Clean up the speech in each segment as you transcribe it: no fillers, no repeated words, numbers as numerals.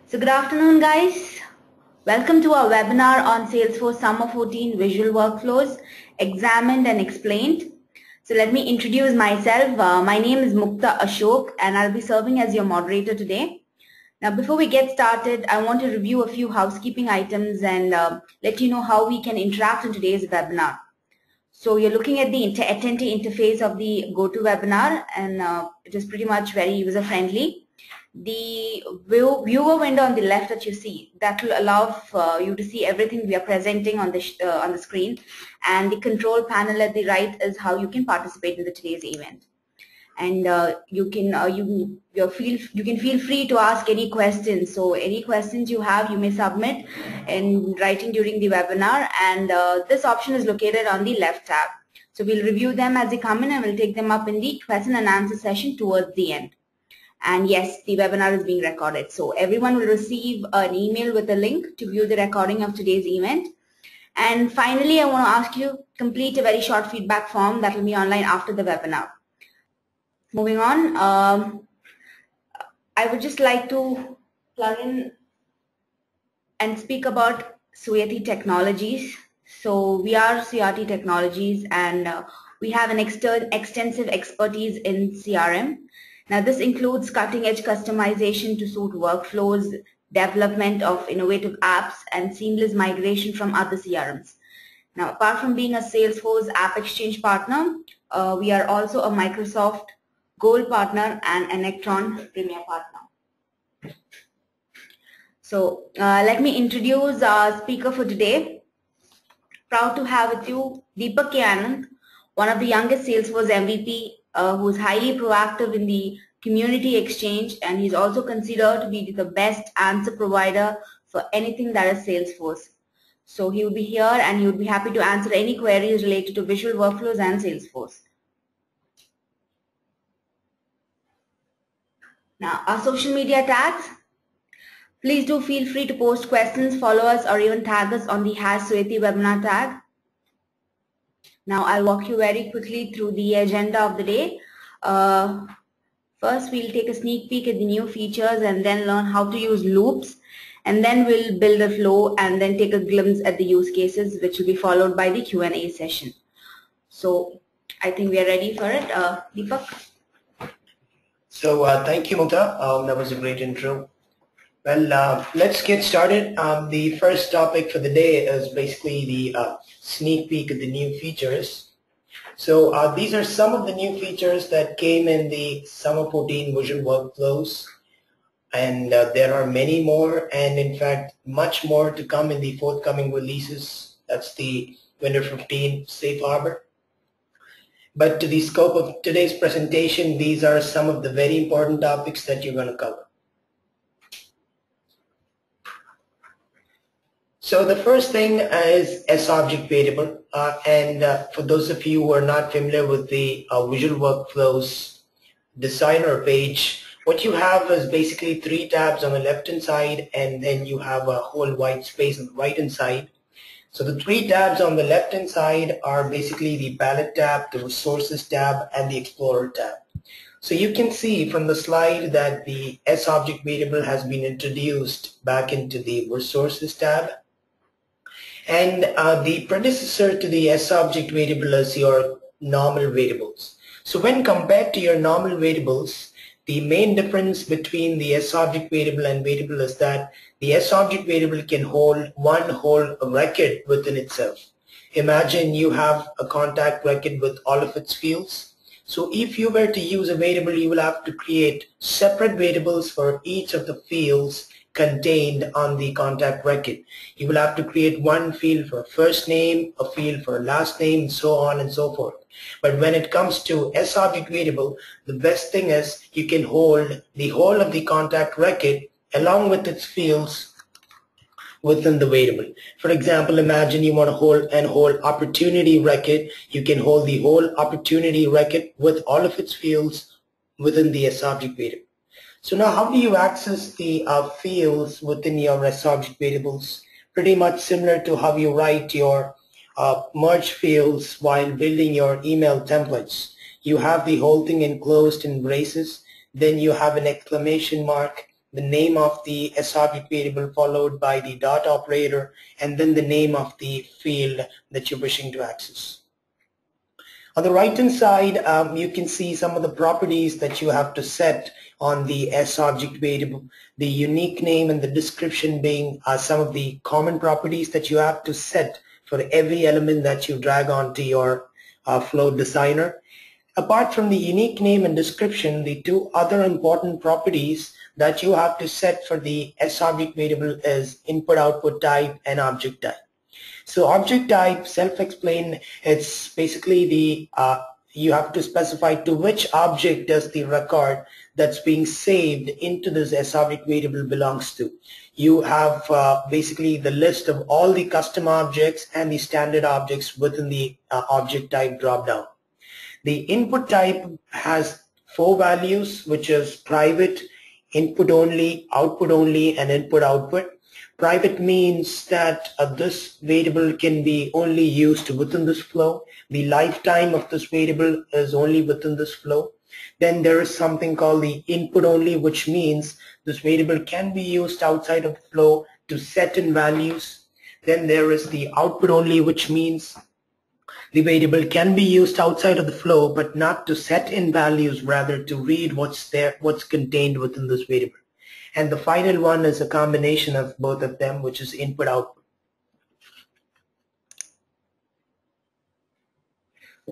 So good afternoon, guys. Welcome to our webinar on Salesforce Summer 14 Visual Workflows, Examined and Explained. So let me introduce myself. My name is Mukta Ashok and I'll be serving as your moderator today. Now before we get started, I want to review a few housekeeping items and let you know how we can interact in today's webinar. So you're looking at the attendee interface of the GoToWebinar and it is pretty much very user-friendly. The viewer window on the left that you see, that will allow for you to see everything we are presenting on the screen, and the control panel at the right is how you can participate in today's event. And you can feel free to ask any questions. So any questions you have, you may submit in writing during the webinar, and this option is located on the left tab. So we'll review them as they come in and we'll take them up in the question and answer session towards the end. And yes, the webinar is being recorded. So everyone will receive an email with a link to view the recording of today's event. And finally, I want to ask you to complete a very short feedback form that will be online after the webinar. Moving on, I would just like to plug in and speak about Suyati Technologies. So we are Suyati Technologies and we have an extensive expertise in CRM. Now this includes cutting-edge customization to suit workflows, development of innovative apps, and seamless migration from other CRMs. Now apart from being a Salesforce App Exchange partner, we are also a Microsoft Gold partner and an Electron Premier partner. So let me introduce our speaker for today. Proud to have with you Deepak Anand, one of the youngest Salesforce MVP, who is highly proactive in the community exchange, and he's also considered to be the best answer provider for anything that is Salesforce. So he will be here and he would be happy to answer any queries related to visual workflows and Salesforce. Now our social media tags. Please do feel free to post questions, follow us, or even tag us on the #SuyatiWebinar tag. Now I'll walk you very quickly through the agenda of the day. First, we'll take a sneak peek at the new features and then learn how to use loops. And then we'll build a flow and then take a glimpse at the use cases, which will be followed by the Q&A session. So I think we are ready for it. Deepak? So thank you, Mukta. That was a great intro. Well, let's get started. The first topic for the day is basically the sneak peek of the new features. So these are some of the new features that came in the Summer 14 Visual Workflows, and there are many more, and in fact much more to come in the forthcoming releases. That's the Winter 15 Safe Harbor. But to the scope of today's presentation, these are some of the very important topics that you're going to cover. So the first thing is S-object variable, and for those of you who are not familiar with the Visual Workflows designer page, what you have is basically 3 tabs on the left-hand side, and then you have a whole white space on the right-hand side. So the 3 tabs on the left-hand side are basically the Palette tab, the Resources tab, and the Explorer tab. So you can see from the slide that the S-object variable has been introduced back into the Resources tab. And the predecessor to the S-object variable is your normal variables. So when compared to your normal variables, the main difference between the S-object variable and variable is that the S-object variable can hold one whole record within itself. Imagine you have a contact record with all of its fields. So if you were to use a variable, you will have to create separate variables for each of the fields contained on the contact record. You will have to create one field for first name, a field for last name, and so on and so forth. But when it comes to S-object variable, the best thing is you can hold the whole of the contact record along with its fields within the variable. For example, imagine you want to hold an whole opportunity record. You can hold the whole opportunity record with all of its fields within the S-object variable. So now how do you access the fields within your S-object variables? Pretty much similar to how you write your merge fields while building your email templates. You have the whole thing enclosed in braces, then you have an exclamation mark, the name of the subject variable followed by the dot operator, and then the name of the field that you're wishing to access. On the right hand side, you can see some of the properties that you have to set on the subject variable. The unique name and the description being some of the common properties that you have to set for every element that you drag onto your flow designer. Apart from the unique name and description, the two other important properties that you have to set for the subject variable is input output type and object type. So object type, self-explain, it's basically the you have to specify to which object does the record that's being saved into this subject variable belongs to. You have basically the list of all the custom objects and the standard objects within the object type dropdown. The input type has 4 values, which is private, input only, output only, and input output. Private means that this variable can be only used within this flow. The lifetime of this variable is only within this flow. Then there is something called the input only, which means this variable can be used outside of the flow to set in values. Then there is the output only, which means the variable can be used outside of the flow, but not to set in values, rather to read what's there, what's contained within this variable. And the final one is a combination of both of them, which is input output.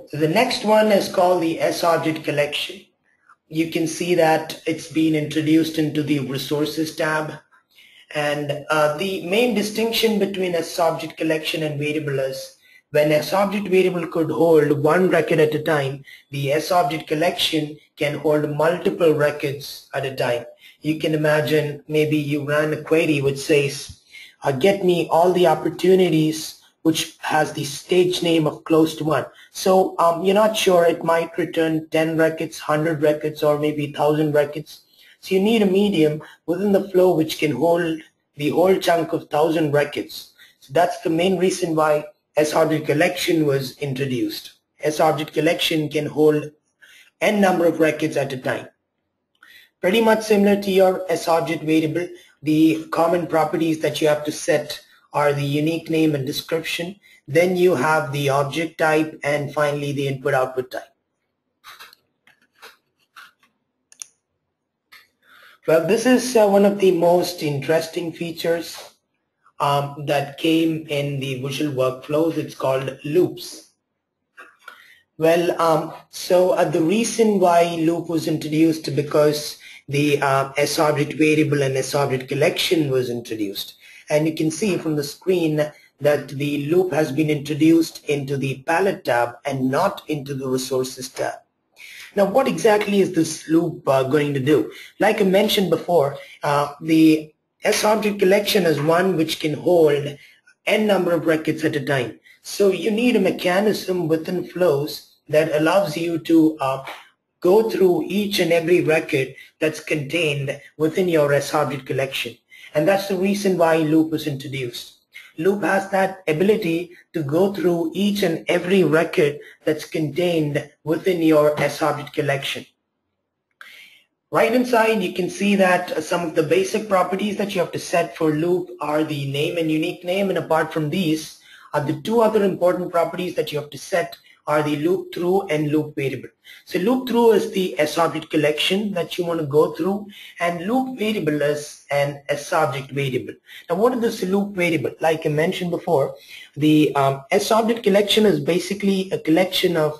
So the next one is called the S-object collection. You can see that it's been introduced into the resources tab. And the main distinction between S-object collection and variable is when S-object variable could hold one record at a time, the S-object collection can hold multiple records at a time. You can imagine maybe you ran a query which says, get me all the opportunities which has the stage name of closed one. So you're not sure, it might return 10 records, 100 records, or maybe 1,000 records. So you need a medium within the flow which can hold the whole chunk of 1,000 records. So that's the main reason why S-object collection was introduced. S-object collection can hold n number of records at a time. Pretty much similar to your S-object variable, the common properties that you have to set are the unique name and description. Then you have the object type, and finally the input output type. Well, this is one of the most interesting features that came in the visual workflows. It's called loops. Well, the reason why loop was introduced because the S-object variable and S-object collection was introduced. And you can see from the screen that the loop has been introduced into the palette tab and not into the resources tab. Now, what exactly is this loop going to do? Like I mentioned before, the S-object collection is one which can hold n number of records at a time. So you need a mechanism within flows that allows you to go through each and every record that's contained within your S-object collection. And that's the reason why loop was introduced. Loop has that ability to go through each and every record that's contained within your S-object collection. Right inside, you can see that some of the basic properties that you have to set for loop are the name and unique name, and apart from these, the two other important properties that you have to set are the loop through and loop variable. So loop through is the S-object collection that you want to go through, and loop variable is an S-object variable. Now, what is this loop variable? Like I mentioned before, the S-object collection is basically a collection of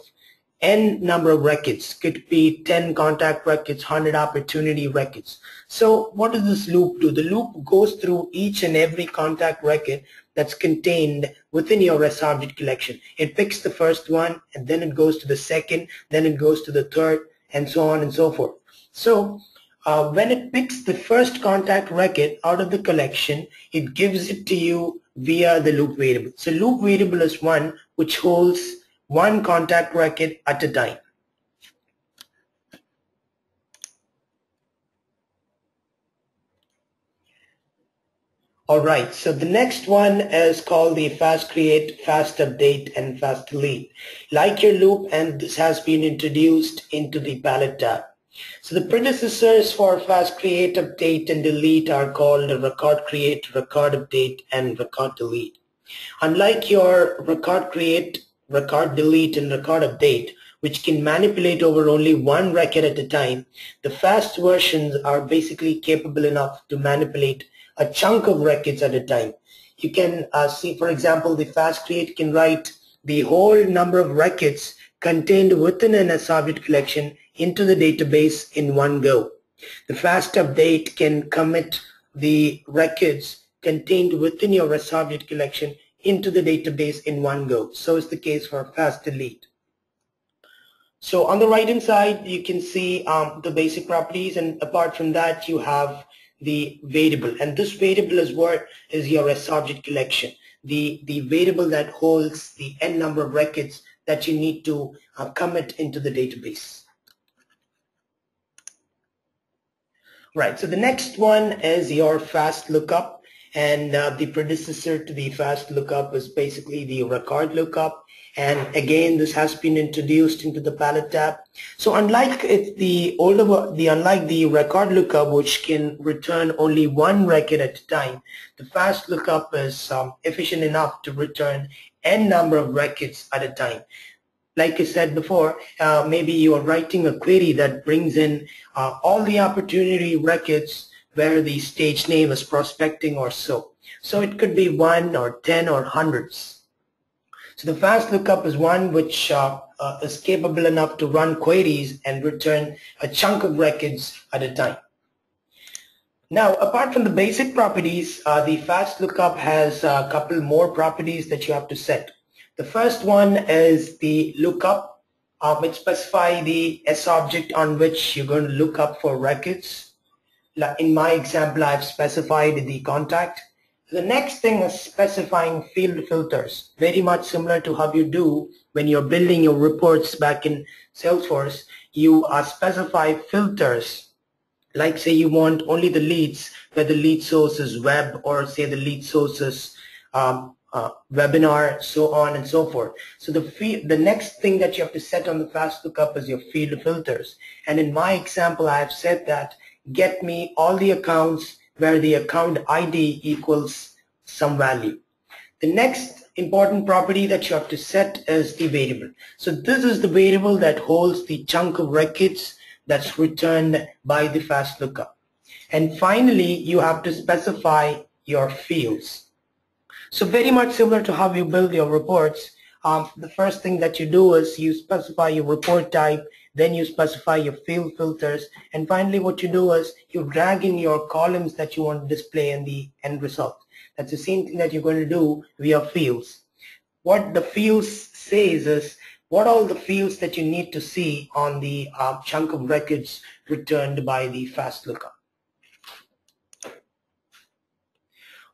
n number of records. Could be 10 contact records, 100 opportunity records. So what does this loop do? The loop goes through each and every contact record that's contained within your S-object collection. It picks the first one, and then it goes to the second, then it goes to the third, and so on and so forth. So when it picks the first contact record out of the collection, it gives it to you via the loop variable. So loop variable is one which holds one contact record at a time. Alright, so the next one is called the fast create, fast update, and fast delete. Like your loop, and this has been introduced into the palette tab. So the predecessors for fast create, update, and delete are called record create, record update, and record delete. Unlike your record create, record delete, and record update, which can manipulate over only one record at a time, the fast versions are basically capable enough to manipulate a chunk of records at a time. You can see, for example, the fast create can write the whole number of records contained within an S-object collection into the database in one go. The fast update can commit the records contained within your S-object collection into the database in one go. So is the case for fast delete. So on the right hand side, you can see the basic properties, and apart from that, you have the variable, and this variable is what is your S-object collection, the variable that holds the n number of records that you need to commit into the database. Right, so the next one is your fast lookup, and the predecessor to the fast lookup is basically the record lookup. And again, this has been introduced into the palette tab. So unlike the record lookup, which can return only one record at a time, the fast lookup is efficient enough to return n number of records at a time. Like I said before, maybe you are writing a query that brings in all the opportunity records where the stage name is prospecting or so. So it could be 1 or 10 or hundreds. So the fast lookup is one which is capable enough to run queries and return a chunk of records at a time. Now, apart from the basic properties, the fast lookup has a couple more properties that you have to set. The first one is the lookup, which specify the S-object on which you're going to look up for records. In my example, I've specified the contact. The next thing is specifying field filters, very much similar to how you do when you're building your reports back in Salesforce. You specify filters, like say you want only the leads where the lead source is web, or say the lead source is webinar, so on and so forth. So the next thing that you have to set on the fast lookup is your field filters. And in my example, I have said that get me all the accounts where the account ID equals some value. The next important property that you have to set is the variable. So this is the variable that holds the chunk of records that's returned by the fast lookup. And finally, you have to specify your fields. So very much similar to how you build your reports, the first thing that you do is you specify your report type, then you specify your field filters, and finally what you do is you drag in your columns that you want to display in the end result. That's the same thing that you're going to do via fields. What the fields says is what all the fields that you need to see on the chunk of records returned by the fast lookup.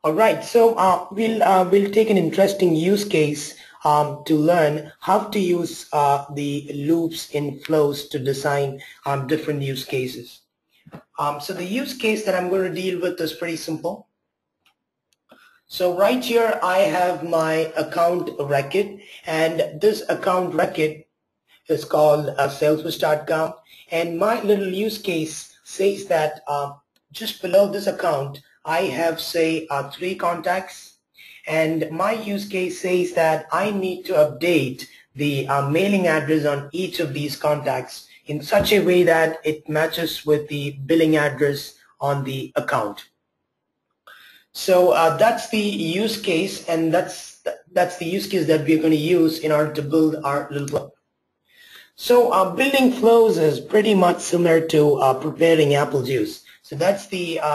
All right, so we'll take an interesting use case to learn how to use the loops in flows to design different use cases. So the use case that I'm going to deal with is pretty simple. So right here I have my account record, and this account record is called Salesforce.com, and my little use case says that just below this account I have, say, 3 contacts, and my use case says that I need to update the mailing address on each of these contacts in such a way that it matches with the billing address on the account. So that's the use case, and that's the use case that we're going to use in order to build our little flow. So building flows is pretty much similar to preparing apple juice. So that's the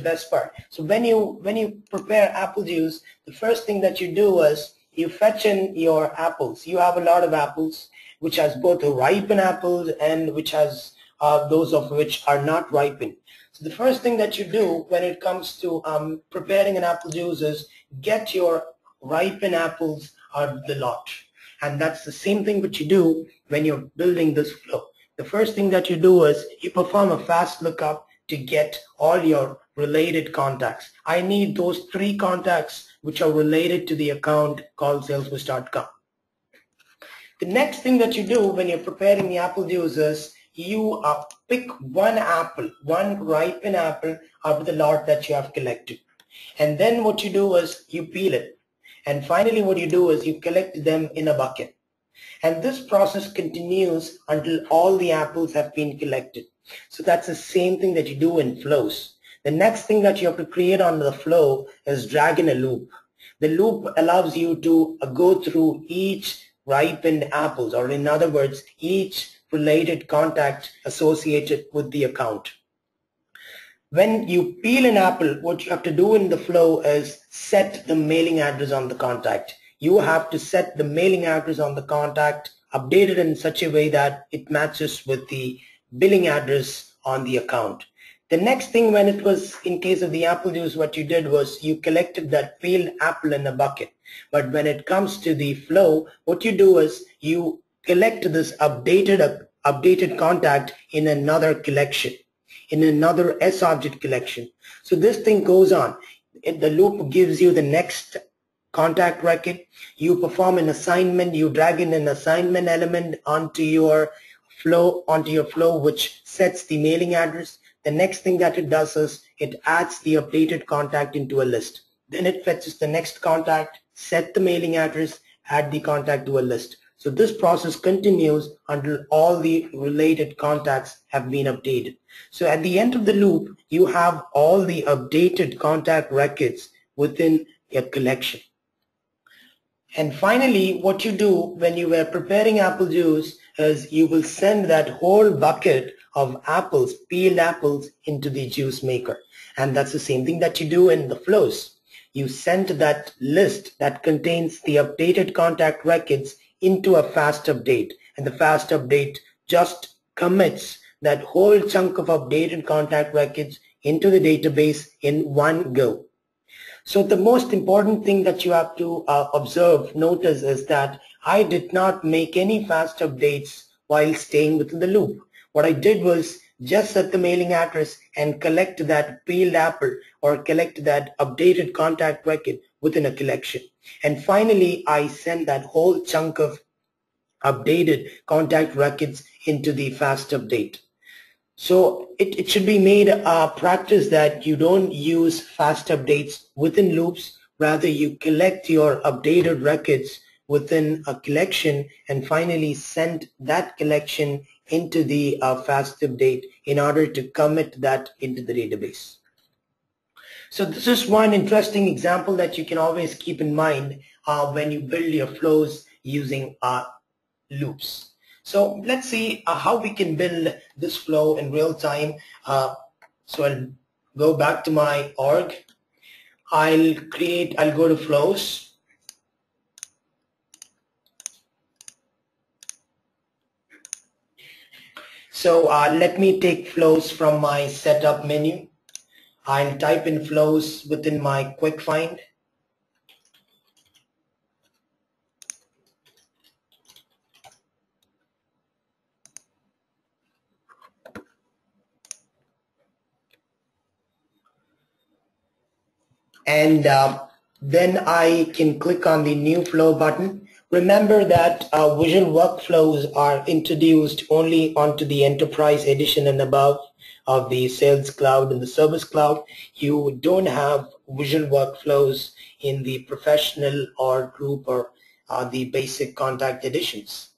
best part. So when you prepare apple juice, the first thing that you do is you fetch in your apples. You have a lot of apples, which has both ripened apples and which has those of which are not ripened. So the first thing that you do when it comes to preparing an apple juice is get your ripened apples out of the lot. And that's the same thing which you do when you're building this flow. The first thing that you do is you perform a fast lookup to get all your related contacts. I need those 3 contacts which are related to the account called Salesforce.com. The next thing that you do when you're preparing the apple juice is you pick one apple, one ripened apple out of the lot that you have collected. And then what you do is you peel it. And finally what you do is you collect them in a bucket. And this process continues until all the apples have been collected. So that's the same thing that you do in flows. The next thing that you have to create on the flow is drag in a loop. The loop allows you to go through each ripened apples, or in other words, each related contact associated with the account. When you peel an apple, what you have to do in the flow is set the mailing address on the contact. You have to set the mailing address on the contact, update it in such a way that it matches with the billing address on the account. The next thing, when it was in case of the apple juice, what you did was you collected that peeled apple in a bucket. But when it comes to the flow, what you do is you collect this updated contact in another collection, in another S-object collection. So this thing goes on. The loop gives you the next contact record. You perform an assignment. You drag in an assignment element onto your flow, which sets the mailing address. The next thing that it does is it adds the updated contact into a list. Then it fetches the next contact, set the mailing address, add the contact to a list. So this process continues until all the related contacts have been updated. So at the end of the loop, you have all the updated contact records within your collection. And finally, what you do when you were preparing apple juice is you will send that whole bucket of apples, peeled apples, into the juice maker. And that's the same thing that you do in the flows. You send that list that contains the updated contact records into a fast update. And the fast update just commits that whole chunk of updated contact records into the database in one go. So the most important thing that you have to notice is that I did not make any fast updates while staying within the loop. What I did was just set the mailing address and collect that peeled apple or collect that updated contact record within a collection. And finally, I sent that whole chunk of updated contact records into the fast update. So it should be made a practice that you don't use fast updates within loops. Rather, you collect your updated records within a collection and finally send that collection into the fast update in order to commit that into the database. So this is one interesting example that you can always keep in mind when you build your flows using loops. So let's see how we can build this flow in real time. So I'll go back to my org. I'll go to flows. So let me take flows from my setup menu. I'll type in flows within my quick find. And then I can click on the new flow button. Remember that Visual Workflows are introduced only onto the Enterprise Edition and above of the Sales Cloud and the Service Cloud. You don't have Visual Workflows in the Professional or Group or the Basic Contact Editions.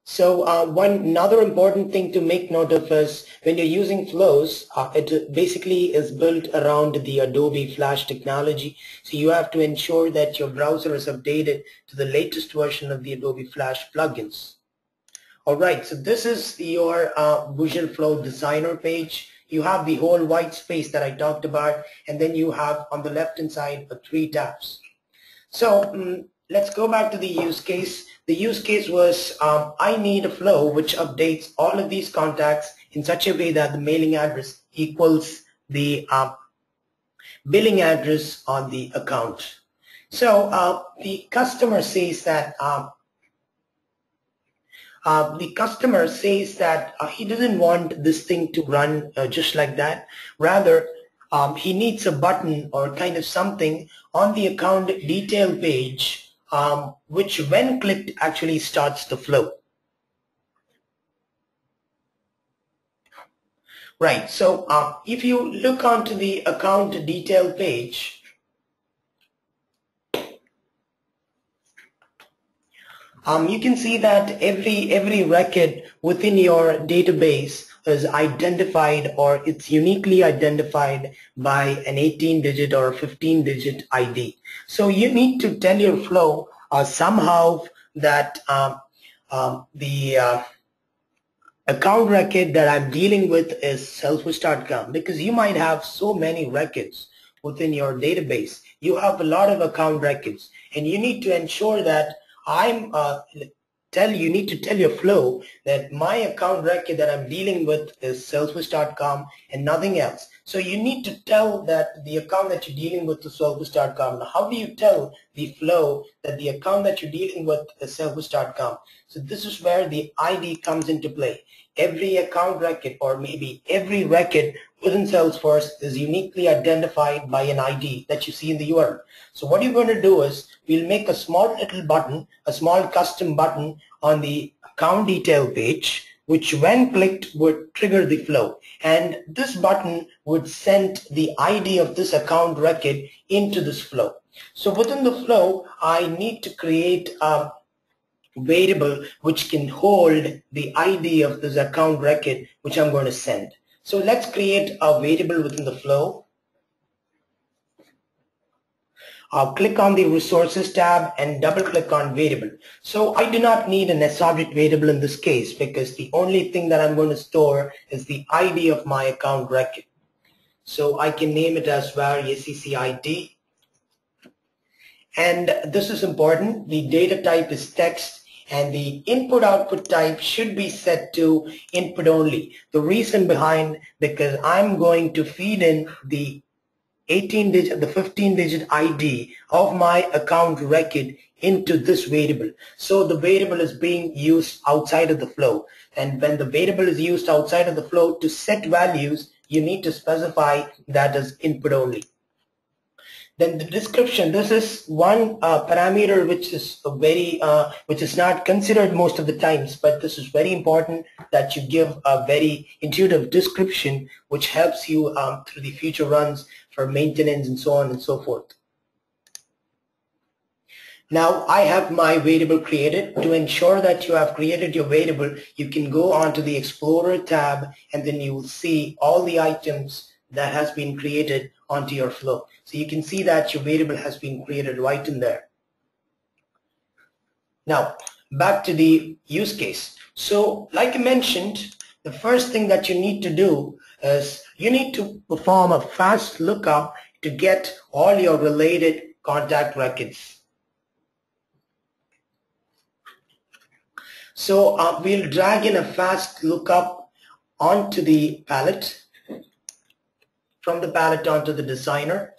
So another important thing to make note of is when you're using flows, it basically is built around the Adobe Flash technology. So you have to ensure that your browser is updated to the latest version of the Adobe Flash plugins. All right, so this is your Visual Flow Designer page. You have the whole white space that I talked about, and then you have on the left-hand side 3 tabs. So let's go back to the use case. The use case was I need a flow which updates all of these contacts in such a way that the mailing address equals the billing address on the account. So the customer says that he doesn't want this thing to run just like that. Rather, he needs a button or kind of something on the account detail page which when clicked actually starts the flow. Right. So if you look onto the account detail page, you can see that every record within your database is identified, or it's uniquely identified by an 18-digit or a 15-digit ID. So you need to tell your flow somehow that the account record that I'm dealing with is Salesforce.com, because you might have so many records within your database. You have a lot of account records, and you need to ensure that you need to tell your flow that my account record that I'm dealing with is Salesforce.com and nothing else. So you need to tell that the account that you're dealing with is Salesforce.com. Now, how do you tell the flow that the account that you're dealing with is Salesforce.com? So this is where the ID comes into play. Every account record, or maybe every record within Salesforce, is uniquely identified by an ID that you see in the URL. So what you're going to do is we'll make a small little button, a small custom button on the account detail page, which when clicked would trigger the flow. And this button would send the ID of this account record into this flow. So within the flow, I need to create a variable which can hold the ID of this account record which I'm going to send. So let's create a variable within the flow. I'll click on the resources tab and double click on variable. So I do not need an S-object variable in this case, because the only thing that I'm going to store is the ID of my account record. So I can name it as var SECID. And this is important. The data type is text, and the input output type should be set to input only. The reason behind, because I'm going to feed in the 18-digit, the 15-digit ID of my account record into this variable. So the variable is being used outside of the flow. And when the variable is used outside of the flow to set values, you need to specify that as input only. Then the description, this is one parameter which is not considered most of the times, but this is very important that you give a very intuitive description which helps you through the future runs for maintenance and so on and so forth. Now I have my variable created. To ensure that you have created your variable, you can go onto the Explorer tab, and then you will see all the items that has been created onto your flow. So you can see that your variable has been created right in there. Now back to the use case. So like I mentioned, the first thing that you need to do is you need to perform a fast lookup to get all your related contact records. So we'll drag in a fast lookup onto the palette, from the palette onto the designer.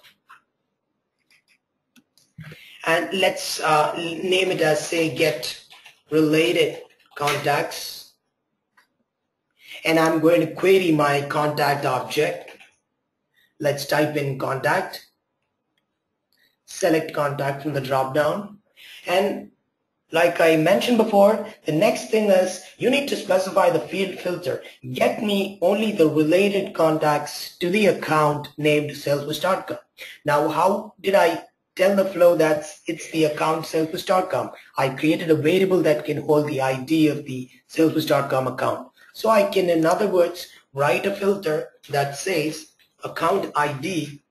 And let's name it as, say, get related contacts. And I'm going to query my contact object. Let's type in contact. Select contact from the drop down. And like I mentioned before, the next thing is you need to specify the field filter. Get me only the related contacts to the account named Salesforce.com. Now, how did I tell the flow that it's the account Salesforce.com? I created a variable that can hold the ID of the Salesforce.com account. So I can, in other words, write a filter that says account ID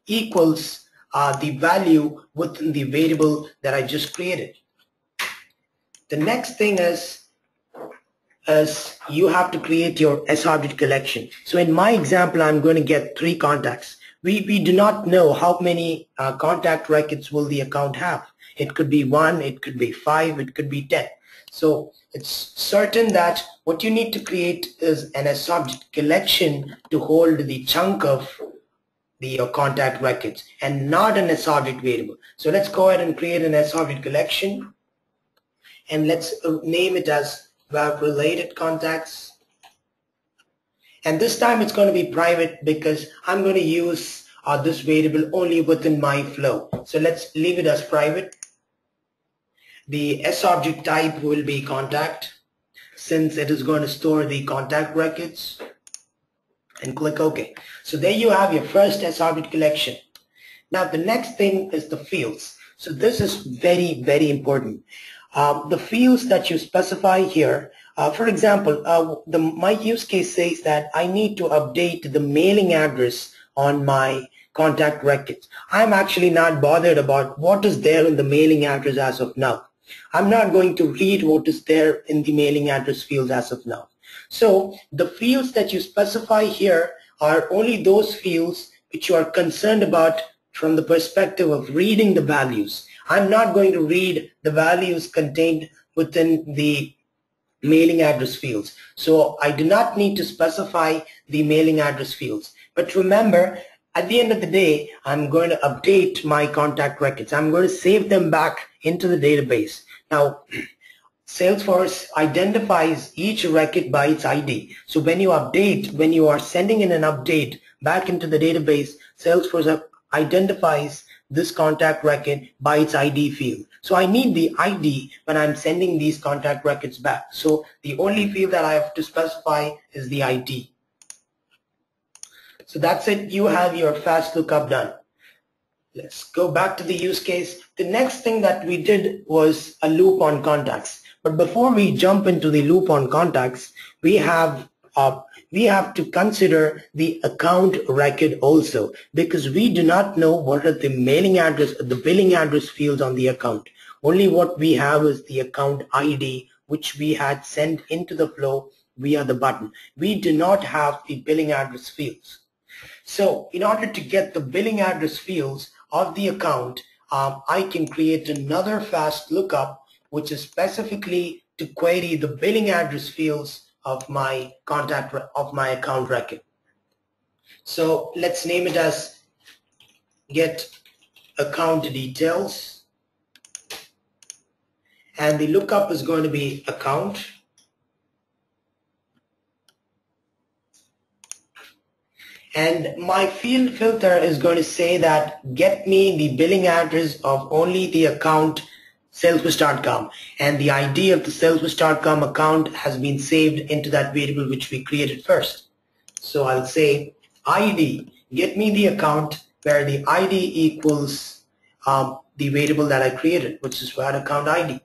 equals the value within the variable that I just created. The next thing is you have to create your S-object collection. So in my example, I'm going to get 3 contacts. We do not know how many contact records will the account have. It could be 1, it could be 5, it could be 10. So it's certain that what you need to create is an S-object collection to hold the chunk of the contact records, and not an S-object variable. So let's go ahead and create an S-object collection, and let's name it as related contacts. And this time it's going to be private, because I'm going to use this variable only within my flow. So let's leave it as private. The S-object type will be contact, since it is going to store the contact records. and click OK. So there you have your first S-object collection. Now the next thing is the fields. So this is very, very important. The fields that you specify here, for example, my use case says that I need to update the mailing address on my contact records. I'm actually not bothered about what is there in the mailing address as of now. I'm not going to read what is there in the mailing address fields as of now. So the fields that you specify here are only those fields which you are concerned about from the perspective of reading the values. I'm not going to read the values contained within the mailing address fields. So I do not need to specify the mailing address fields. But remember, at the end of the day, I'm going to update my contact records. I'm going to save them back into the database. Now, Salesforce identifies each record by its ID. So when you update, when you are sending in an update back into the database, Salesforce identifies this contact record by its ID field. So I need the ID when I'm sending these contact records back. So the only field that I have to specify is the ID. So that's it. You have your fast lookup done. Let's go back to the use case. The next thing that we did was a loop on contacts. But before we jump into the loop on contacts, we have to consider the account record also, because we do not know what are the mailing address, the billing address fields on the account. Only what we have is the account ID, which we had sent into the flow via the button. We do not have the billing address fields. So in order to get the billing address fields of the account, I can create another fast lookup, which is specifically to query the billing address fields of my account record. So let's name it as get account details, and the lookup is going to be account. And my field filter is going to say that get me the billing address of only the account Salesforce.com, and the ID of the Salesforce.com account has been saved into that variable which we created first. So I'll say ID, get me the account where the ID equals the variable that I created, which is where account ID.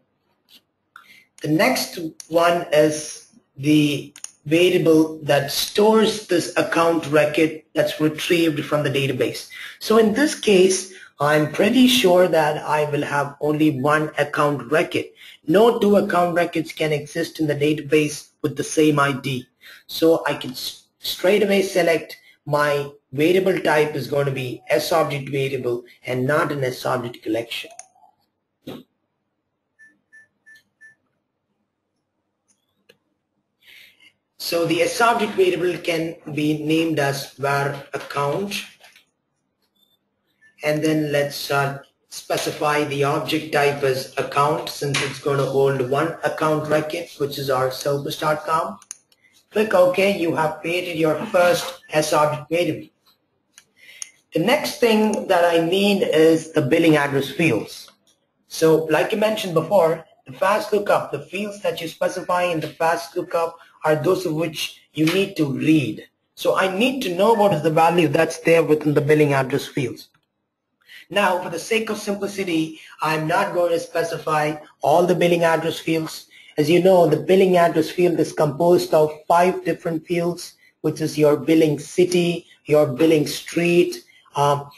The next one is the variable that stores this account record that's retrieved from the database. So in this case, I'm pretty sure that I will have only one account record. No two account records can exist in the database with the same ID. So I can straight away select my variable type is going to be S-object variable and not an S-object collection. So the S-object variable can be named as var account, and then let's specify the object type as account, since it's going to hold one account record, which is our Salesforce.com. Click OK. You have created your first S-object variable. The next thing that I need is the billing address fields. So like I mentioned before, the fast lookup, the fields that you specify in the fast lookup are those of which you need to read. So I need to know what is the value that's there within the billing address fields. Now, for the sake of simplicity, I'm not going to specify all the billing address fields. As you know, the billing address field is composed of 5 different fields, which is your billing city, your billing street, the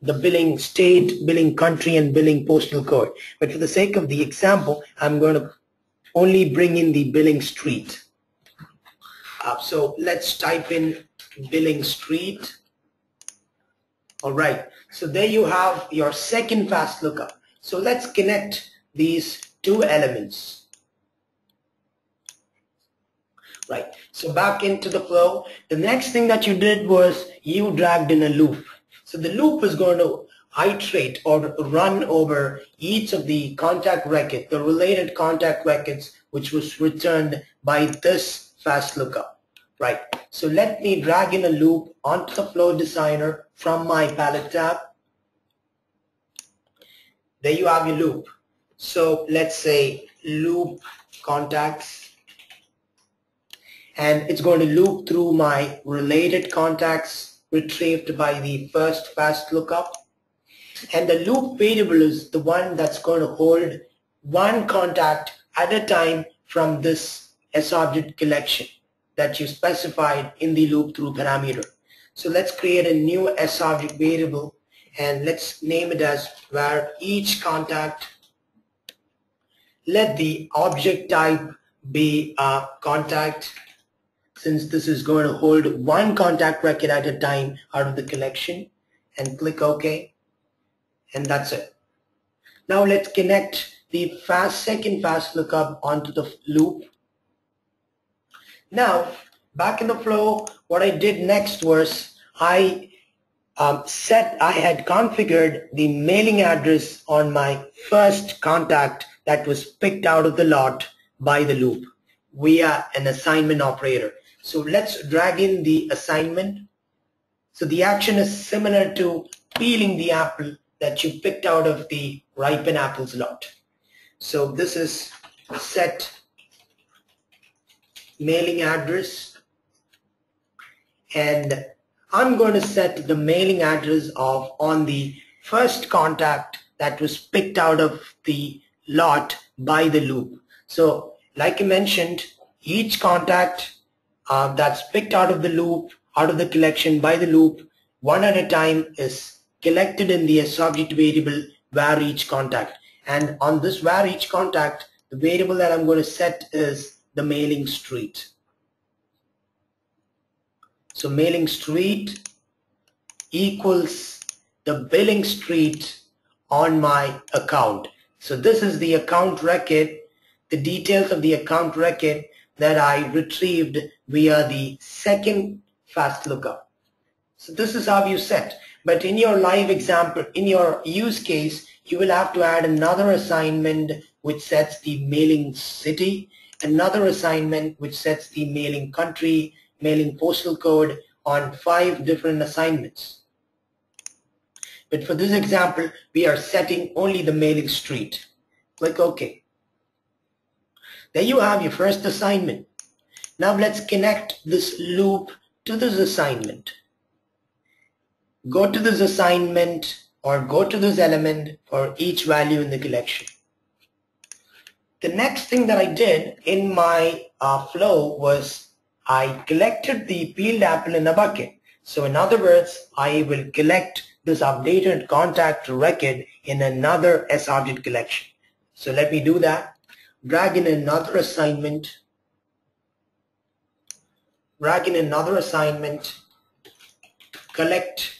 billing state, billing country, and billing postal code. But for the sake of the example, I'm going to only bring in the billing street. So let's type in billing street. All right, so there you have your second fast lookup. So let's connect these two elements. Right, so back into the flow. The next thing that you did was you dragged in a loop. So the loop is going to iterate or run over each of the contact record, the related contact records which was returned by this fast lookup. Right, so let me drag in a loop onto the flow designer from my palette tab. There you have your loop. So let's say loop contacts, and it's going to loop through my related contacts retrieved by the first fast lookup. And the loop variable is the one that's going to hold one contact at a time from this SObject collection that you specified in the loop through parameter. So let's create a new SObject variable and let's name it as where each contact. Let the object type be a contact, since this is going to hold one contact record at a time out of the collection, and click OK. And that's it. Now let's connect the second fast lookup onto the loop. Now back in the flow, what I did next was I had configured the mailing address on my first contact that was picked out of the lot by the loop via an assignment operator. So let's drag in the assignment. So the action is similar to peeling the apple that you picked out of the ripen apples lot. So this is set mailing address, and I'm going to set the mailing address on the first contact that was picked out of the lot by the loop. So like I mentioned, each contact that's picked out of the loop, out of the collection by the loop, one at a time is collected in the SObject variable where each contact. And on this where each contact, the variable that I'm going to set is the mailing street. So mailing street equals the billing street on my account. So this is the account record, the details of the account record that I retrieved via the second fast lookup. So this is how you set. But in your live example, in your use case, you will have to add another assignment which sets the mailing city, another assignment which sets the mailing country, mailing postal code on 5 different assignments. But for this example, we are setting only the mailing street. Click OK. There you have your first assignment. Now let's connect this loop to this assignment. Go to this assignment or go to this element for each value in the collection. The next thing that I did in my flow was I collected the peeled apple in a bucket. So in other words, I will collect this updated contact record in another SObject collection. So let me do that. Drag in another assignment. Drag in another assignment. Collect,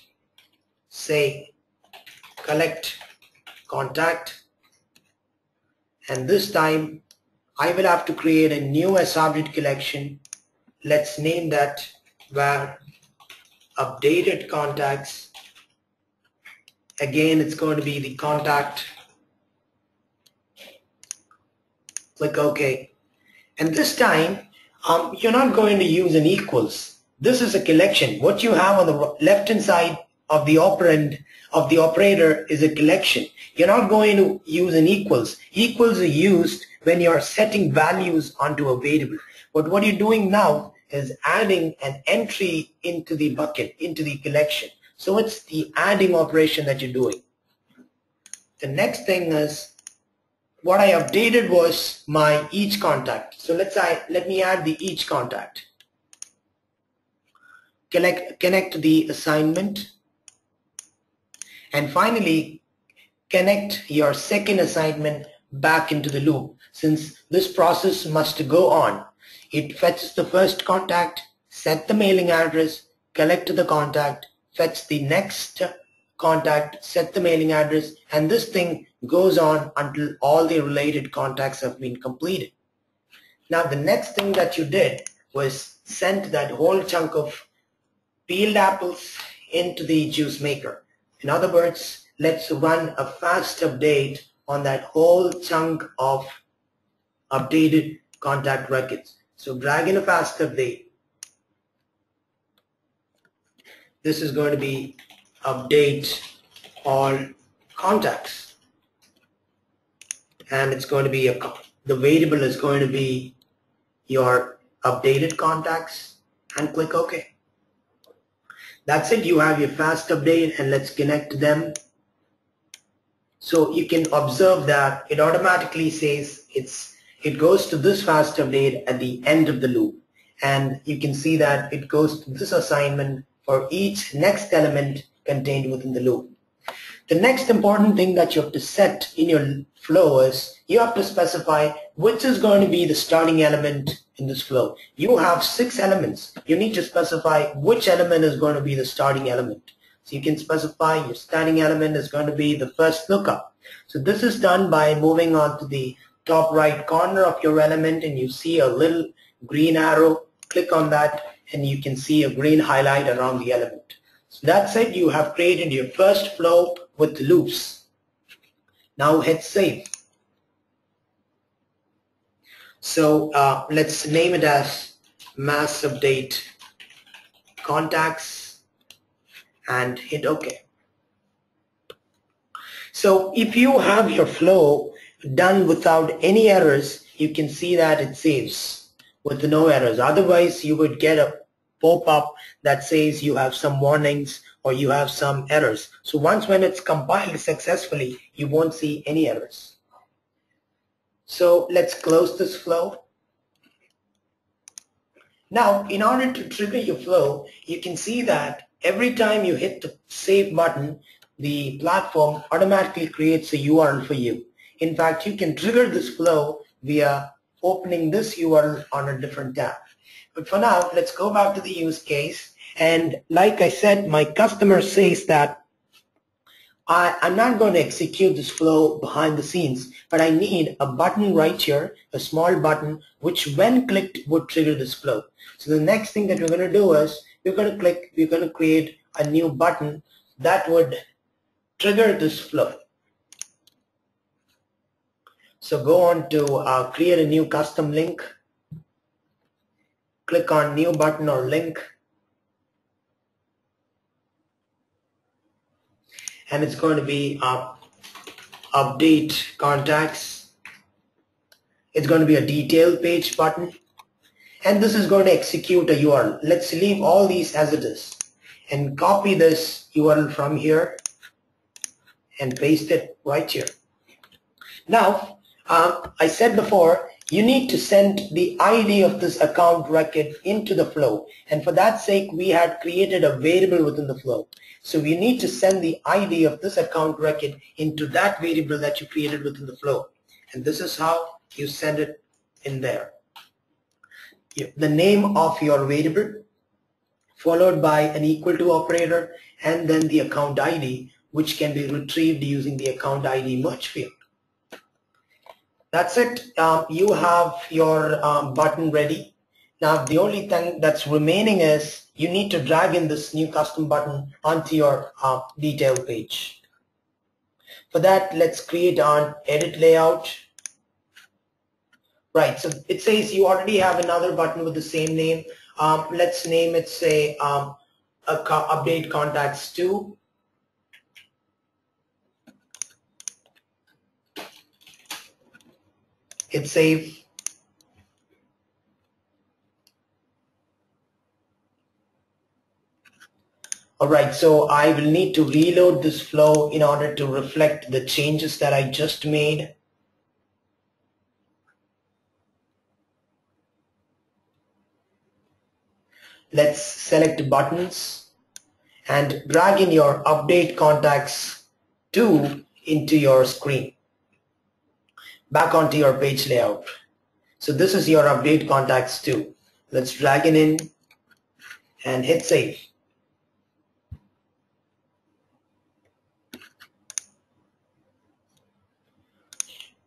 say, collect contact. And this time I will have to create a new SObject collection. Let's name that where updated contacts. Again, it's going to be the contact. Click OK. And this time, you're not going to use an equals. This is a collection. What you have on the left-hand side of the operand of the operator is a collection. You're not going to use an equals. Equals are used when you're setting values onto a variable. But what you're doing now is adding an entry into the bucket, into the collection. So it's the adding operation that you're doing. The next thing is what I updated was my each contact. So let me add the each contact. Connect the assignment. And finally, connect your second assignment back into the loop. Since this process must go on, it fetches the first contact, set the mailing address, collect the contact, fetch the next contact, set the mailing address, and this thing goes on until all the related contacts have been completed. Now the next thing that you did was send that whole chunk of peeled apples into the juice maker. In other words, let's run a fast update on that whole chunk of updated contact records. So drag in a fast update. This is going to be update all contacts. And it's going to be the variable is going to be your updated contacts and click OK. That's it. You have your fast update, and let's connect them. So you can observe that it automatically says it goes to this fast update at the end of the loop, and you can see that it goes to this assignment for each next element contained within the loop. The next important thing that you have to set in your flow is you have to specify which is going to be the starting element in this flow. You have 6 elements. You need to specify which element is going to be the starting element. So you can specify your starting element is going to be the first lookup. So this is done by moving on to the top right corner of your element, and you see a little green arrow. Click on that and you can see a green highlight around the element. So that's it. You have created your first flow with loops. Now hit save. So let's name it as mass update contacts and hit OK. So if you have your flow done without any errors, you can see that it saves with no errors. Otherwise, you would get a pop-up that says you have some warnings or you have some errors. So once when it's compiled successfully, you won't see any errors. So let's close this flow. Now, in order to trigger your flow, you can see that every time you hit the save button, the platform automatically creates a URL for you. In fact, you can trigger this flow via opening this URL on a different tab. But for now, let's go back to the use case. And like I said, my customer says that I'm not going to execute this flow behind the scenes, but I need a button right here, a small button, which when clicked would trigger this flow. So the next thing that we're going to do is we're going to create a new button that would trigger this flow. So go on to create a new custom link. Click on new button or link. And it's going to be update contacts. It's going to be a detail page button. And this is going to execute a URL. Let's leave all these as it is. And copy this URL from here and paste it right here. Now, I said before, you need to send the ID of this account record into the flow. And for that sake, we had created a variable within the flow. So we need to send the ID of this account record into that variable that you created within the flow. And this is how you send it in there. The name of your variable, followed by an equal to operator, and then the account ID, which can be retrieved using the account ID merge field. That's it. You have your button ready. Now the only thing that's remaining is you need to drag in this new custom button onto your detail page. For that, let's create an edit layout. Right, so it says you already have another button with the same name. Let's name it, say, update contacts 2. Hit save. Alright, so I will need to reload this flow in order to reflect the changes that I just made. Let's select buttons and drag in your update contacts 2 into your screen. Back onto your page layout. So this is your update contacts 2. Let's drag it in and hit save.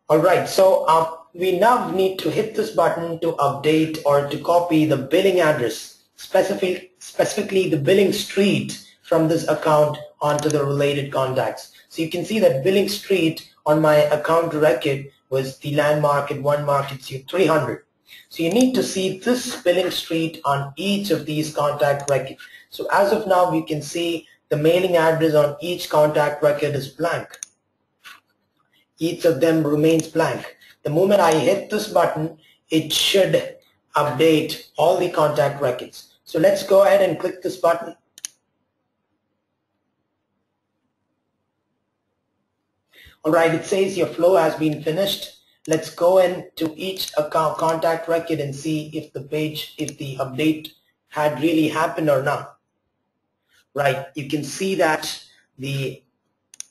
Alright, so we now need to hit this button to update or to copy the billing address, specifically the billing street from this account onto the related contacts. So you can see that billing street on my account record was the landmark at 1 market 300. So you need to see this billing street on each of these contact records. So as of now, we can see the mailing address on each contact record is blank. Each of them remains blank. The moment I hit this button, it should update all the contact records. So let's go ahead and click this button. Alright, it says your flow has been finished. Let's go into each account contact record and see if the update had really happened or not. Right, you can see that the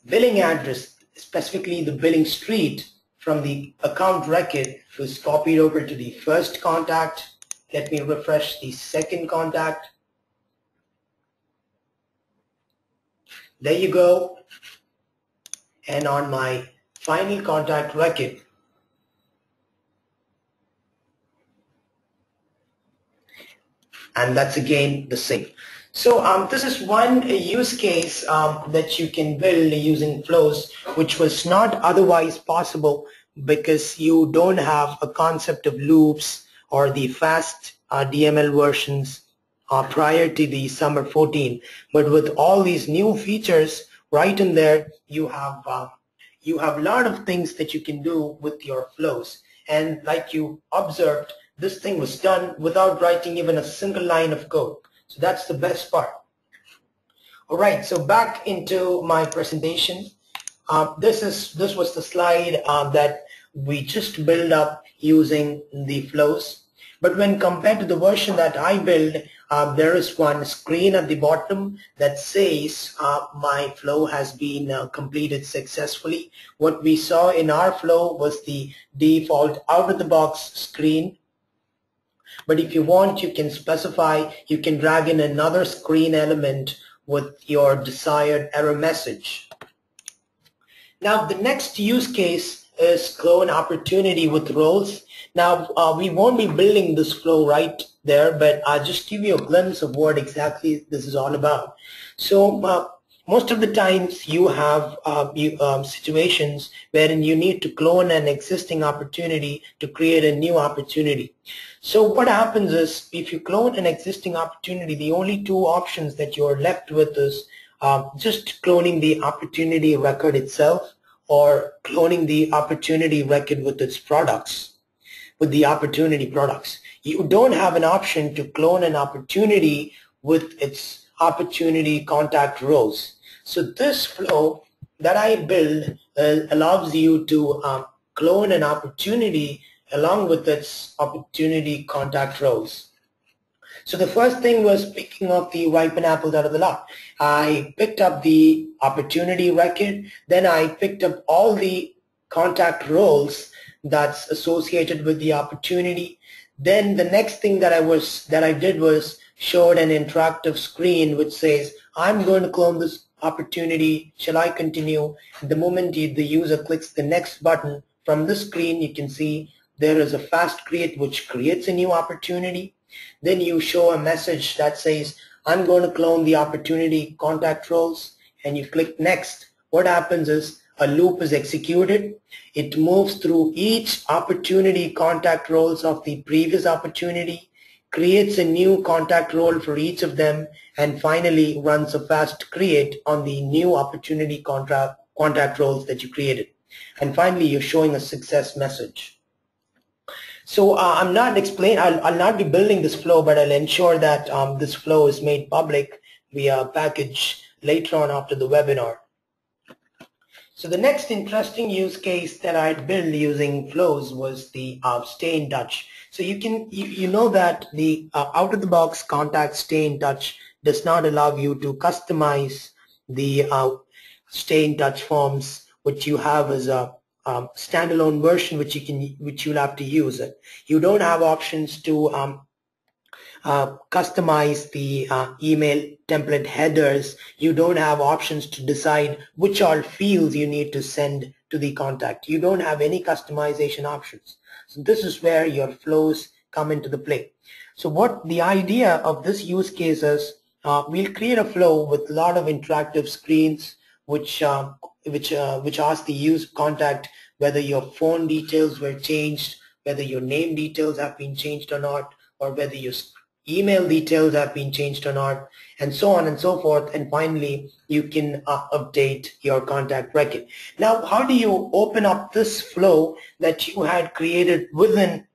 billing address, specifically the billing street from the account record, was copied over to the first contact. Let me refresh the second contact. There you go. And on my final contact record, and that's again the same. So this is one use case that you can build using flows, which was not otherwise possible because you don't have a concept of loops or the fast DML versions prior to the summer 14. But with all these new features right in there, you have a lot of things that you can do with your flows. And like you observed, this thing was done without writing even a single line of code. So that's the best part. All right, so back into my presentation. This was the slide that we just built up using the flows. But when compared to the version that I built, there is one screen at the bottom that says my flow has been completed successfully. What we saw in our flow was the default out-of-the-box screen. But if you want, you can specify, you can drag in another screen element with your desired error message. Now, the next use case is clone opportunity with roles. Now, we won't be building this flow right there, but I'll just give you a glimpse of what exactly this is all about. So, most of the times you have situations wherein you need to clone an existing opportunity to create a new opportunity. So what happens is, if you clone an existing opportunity, the only two options that you're left with is just cloning the opportunity record itself or cloning the opportunity record with its products, with the opportunity products. You don't have an option to clone an opportunity with its opportunity contact rows. So this flow that I build allows you to clone an opportunity along with its opportunity contact rows. So the first thing was picking up the ripen apples out of the lot. I picked up the opportunity record, then I picked up all the contact roles that's associated with the opportunity. Then the next thing that I did was showed an interactive screen which says, I'm going to clone this opportunity, shall I continue? The moment the user clicks the next button, from this screen you can see there is a fast create which creates a new opportunity. Then you show a message that says, I'm going to clone the opportunity contact roles, and you click next. What happens is a loop is executed. It moves through each opportunity contact roles of the previous opportunity, creates a new contact role for each of them, and finally runs a fast create on the new opportunity contact roles that you created. And finally, you're showing a success message. So I'll not be building this flow, but I'll ensure that this flow is made public via package later on after the webinar. So the next interesting use case that I built using flows was the stay in touch. So you know that the out-of-the-box contact stay in touch does not allow you to customize the stay in touch forms which you have as a standalone version which you'll have to use it. You don't have options to customize the email template headers. You don't have options to decide which all fields you need to send to the contact. You don't have any customization options. So this is where your flows come into the play. So what the idea of this use case is, we'll create a flow with a lot of interactive screens which ask the contact whether your phone details were changed, whether your name details have been changed or not, or whether your email details have been changed or not, and so on and so forth. And finally, you can update your contact record. Now, how do you open up this flow that you had created within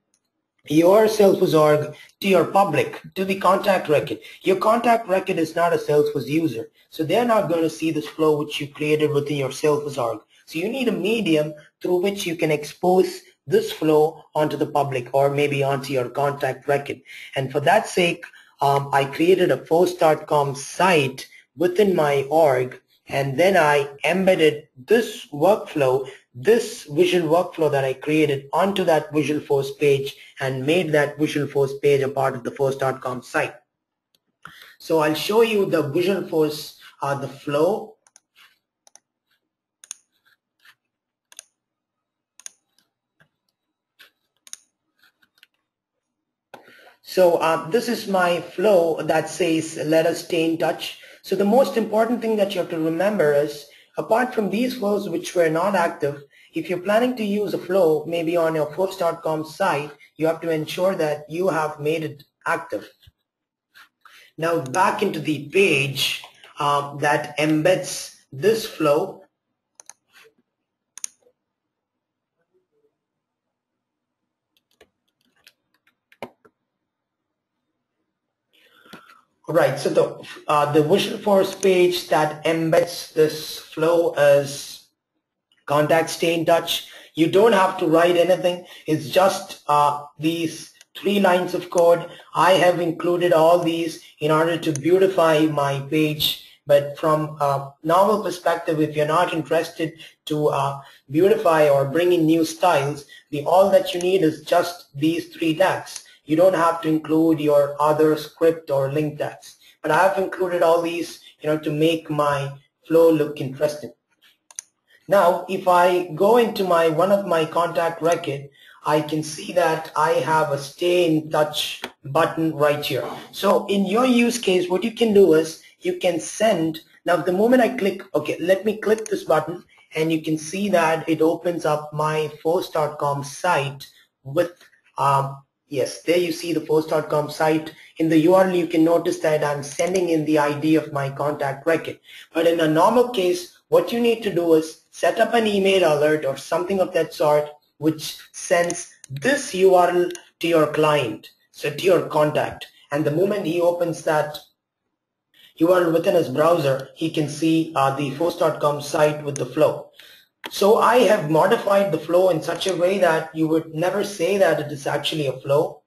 your Salesforce org to your public, to the contact record. Your contact record is not a Salesforce user, so they're not going to see this flow which you created within your Salesforce org. So you need a medium through which you can expose this flow onto the public or maybe onto your contact record. And for that sake, I created a post.com site within my org, and then I embedded this workflow, this visual workflow that I created onto that Visualforce page and made that Visualforce page a part of the post.com site. So I'll show you the Visualforce, the flow. So this is my flow that says, let us stay in touch. So the most important thing that you have to remember is, apart from these flows which were not active, if you're planning to use a flow maybe on your post.com site, you have to ensure that you have made it active. Now back into the page that embeds this flow. Right, so the Visualforce page that embeds this flow is contact, stay in touch. You don't have to write anything. It's just these 3 lines of code. I have included all these in order to beautify my page. But from a normal perspective, if you're not interested to beautify or bring in new styles, all that you need is just these 3 tags. You don't have to include your other script or link tags. But I have included all these, to make my flow look interesting. Now, if I go into one of my contact record, I can see that I have a stay in touch button right here. So in your use case, what you can do is you can send, now the moment I click, okay, let me click this button, and you can see that it opens up my post.com site with, yes, there you see the post.com site. In the URL, you can notice that I'm sending in the ID of my contact record. But in a normal case, what you need to do is set up an email alert or something of that sort, which sends this URL to your client, so to your contact. And the moment he opens that URL within his browser, he can see the post.com site with the flow. So I have modified the flow in such a way that you would never say that it is actually a flow.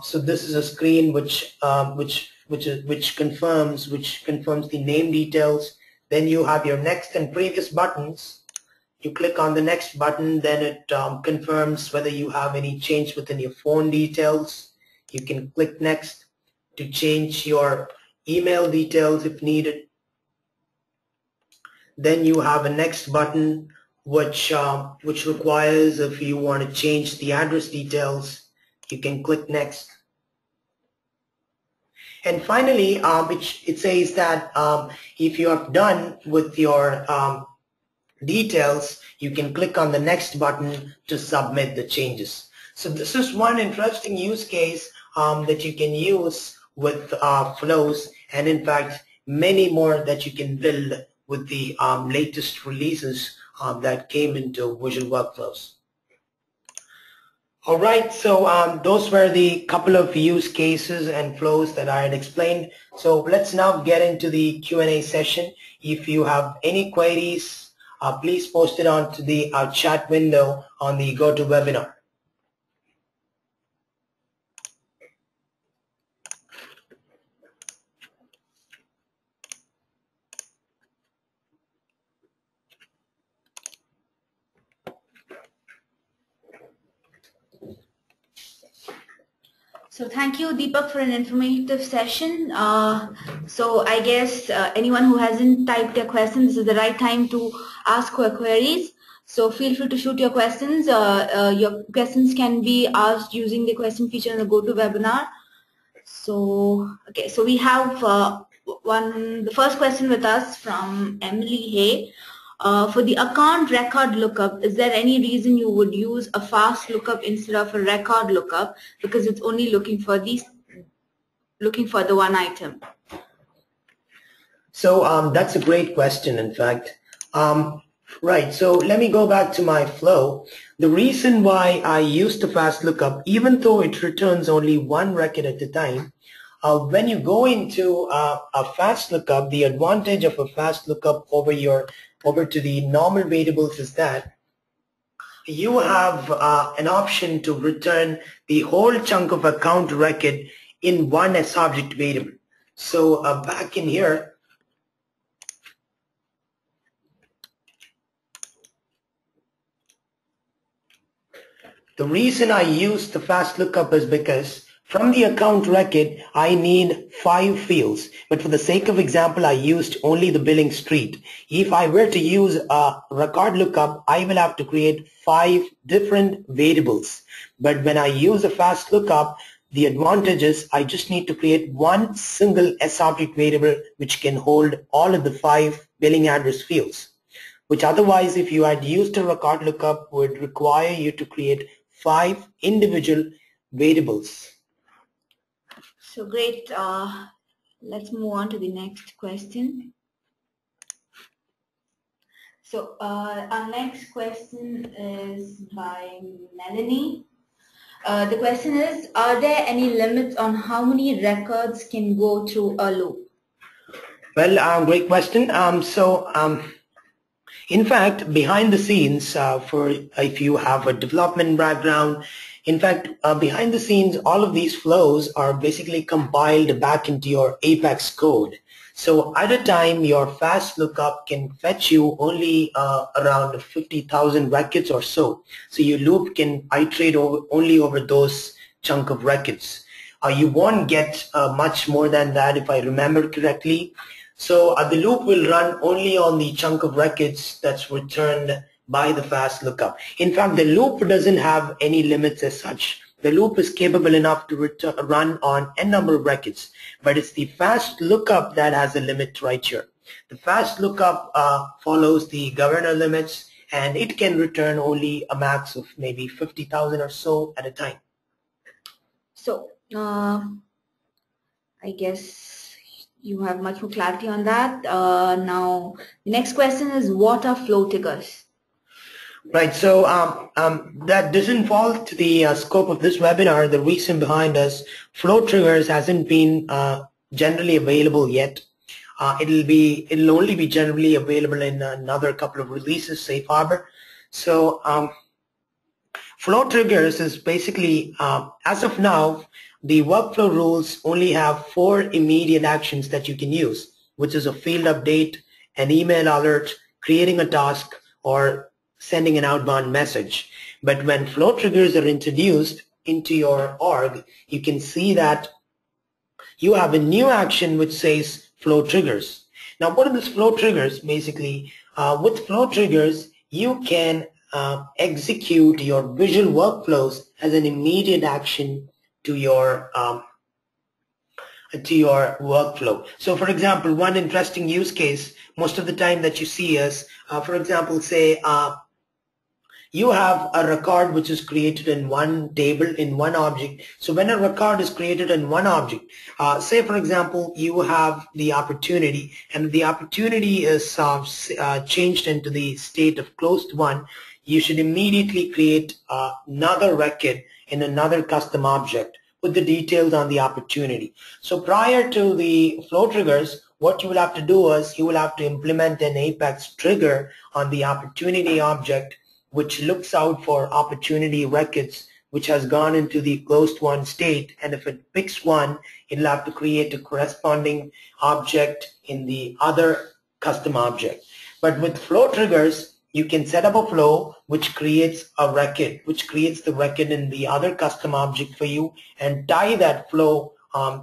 So this is a screen which confirms the name details. Then you have your next and previous buttons. You click on the next button, then it confirms whether you have any change within your phone details. You can click next to change your email details if needed. Then you have a next button which requires, if you want to change the address details, you can click next. And finally, it says that if you are done with your details, you can click on the next button to submit the changes. So this is one interesting use case that you can use with flows, and in fact many more that you can build with the latest releases that came into Visual Workflows. All right, so those were the couple of use cases and flows that I had explained. So let's now get into the Q&A session. If you have any queries, please post it onto the chat window on the GoToWebinar. So thank you, Deepak, for an informative session. So I guess anyone who hasn't typed their questions, this is the right time to ask queries. So feel free to shoot your questions. Your questions can be asked using the question feature in the GoToWebinar. So, okay, so we have the first question with us from Emily Hay. For the account record lookup, is there any reason you would use a fast lookup instead of a record lookup, because it's only looking for the one item? So that's a great question, in fact. Right, so let me go back to my flow. The reason why I use the fast lookup, even though it returns only one record at a time, when you go into a fast lookup, the advantage of a fast lookup over to the normal variables is that you have an option to return the whole chunk of account record in one subject variable. So back in here, the reason I use the fast lookup is because from the account record, I need 5 fields. But for the sake of example, I used only the billing street. If I were to use a record lookup, I will have to create 5 different variables. But when I use a fast lookup, the advantage is I just need to create one single subject variable which can hold all of the 5 billing address fields, which otherwise if you had used a record lookup would require you to create 5 individual variables. So great. Let's move on to the next question. So our next question is by Melanie. The question is, are there any limits on how many records can go through a loop? Well, great question. In fact, behind the scenes, for if you have a development background, in fact, behind the scenes, all of these flows are basically compiled back into your Apex code. So at a time, your fast lookup can fetch you only around 50,000 records or so. So your loop can iterate only over those chunk of records. You won't get much more than that if I remember correctly. So the loop will run only on the chunk of records that's returned by the fast lookup. In fact, the loop doesn't have any limits as such. The loop is capable enough to run on n number of records, but it's the fast lookup that has a limit right here. The fast lookup follows the governor limits, and it can return only a max of maybe 50,000 or so at a time. So I guess you have much more clarity on that. Now, the next question is, what are flow triggers? Right, so that doesn't fall to the scope of this webinar. The reason behind us, flow triggers hasn't been generally available yet. It'll only be generally available in another couple of releases, safe harbor. So flow triggers is basically, as of now, the workflow rules only have 4 immediate actions that you can use, which is a field update, an email alert, creating a task, or sending an outbound message. But when flow triggers are introduced into your org, you can see that you have a new action which says flow triggers. Now, what are these flow triggers? Basically, with flow triggers, you can execute your visual workflows as an immediate action to your workflow. So for example, one interesting use case most of the time that you see is, for example, say you have a record which is created in one table, in one object. So when a record is created in one object, say for example, you have the opportunity and the opportunity is changed into the state of closed one, you should immediately create another record in another custom object with the details on the opportunity. So prior to the flow triggers, what you will have to do is you will have to implement an Apex trigger on the opportunity object, which looks out for opportunity records which has gone into the closed one state, and if it picks one, it'll have to create a corresponding object in the other custom object. But with flow triggers, you can set up a flow which creates a record, which creates the record in the other custom object for you, and tie that flow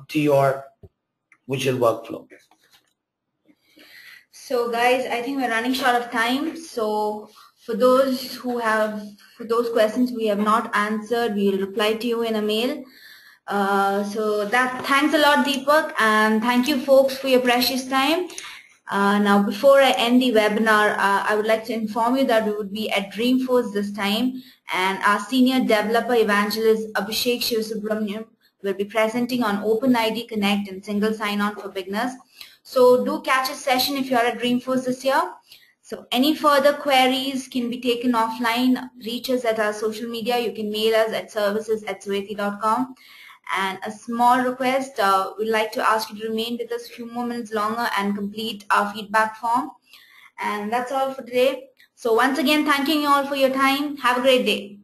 to your visual workflow. So guys, I think we're running short of time. So for those questions we have not answered, we will reply to you in a mail. So thanks a lot, Deepak, and thank you folks for your precious time. Now, before I end the webinar, I would like to inform you that we would be at Dreamforce this time, and our senior developer evangelist Abhishek Shivasubramaniam will be presenting on OpenID Connect and single sign-on for beginners. So do catch a session if you are at Dreamforce this year. So any further queries can be taken offline. Reach us at our social media. You can mail us at services@suyati.com. And a small request, we'd like to ask you to remain with us a few more minutes longer and complete our feedback form. And that's all for today. So once again, thanking you all for your time. Have a great day.